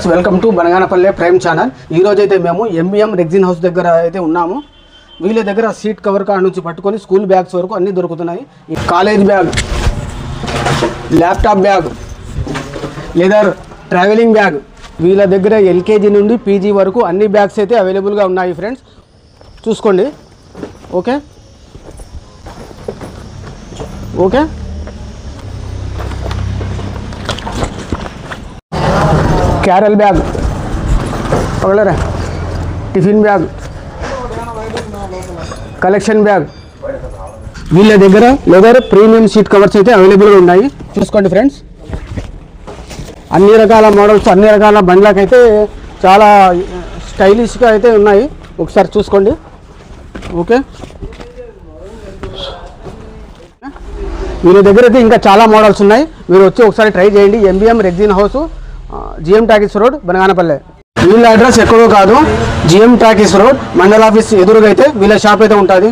Viewers, welcome to Banaganapalle prime channel. ఈరోజు అయితే మేము ఎంబీఎం రెగ్జిన్ హౌస్ దగ్గర అయితే ఉన్నాము. వీళ్ళ దగ్గర సీట్ కవర్ కాడ నుంచి పట్టుకొని స్కూల్ బ్యాగ్స్ వరకు అన్నీ దొరుకుతున్నాయి. College bag, laptop bag, leather travelling bag, వీళ్ళ దగ్గర ఎల్కేజీ నుండి పీజీ వరకు అన్ని బ్యాగ్స్ అయితే అవైలబుల్గా ఉన్నాయి ఫ్రెండ్స్. చూసుకోండి. ఓకే ఓకే క్యారల్ బ్యాగ్ పగలరా, టిఫిన్ బ్యాగ్, కలెక్షన్ బ్యాగ్. వీళ్ళ దగ్గర లెదర్ ప్రీమియం సీట్ కవర్స్ అయితే అవైలబుల్గా ఉన్నాయి. చూసుకోండి ఫ్రెండ్స్, అన్ని రకాల మోడల్స్, అన్ని రకాల బండ్లకైతే చాలా స్టైలిష్గా అయితే ఉన్నాయి. ఒకసారి చూసుకోండి. ఓకే, వీళ్ళ దగ్గర అయితే ఇంకా చాలా మోడల్స్ ఉన్నాయి. మీరు వచ్చి ఒకసారి ట్రై చేయండి. MBM rexine house, GM talkies road, Banaganapalle. వీళ్ళ అడ్రస్ ఎక్కడో కాదు, జిఎం టాకీస్ రోడ్ మండల ఆఫీస్ ఎదురుగా అయితే వీళ్ళ షాప్ అయితే ఉంటుంది.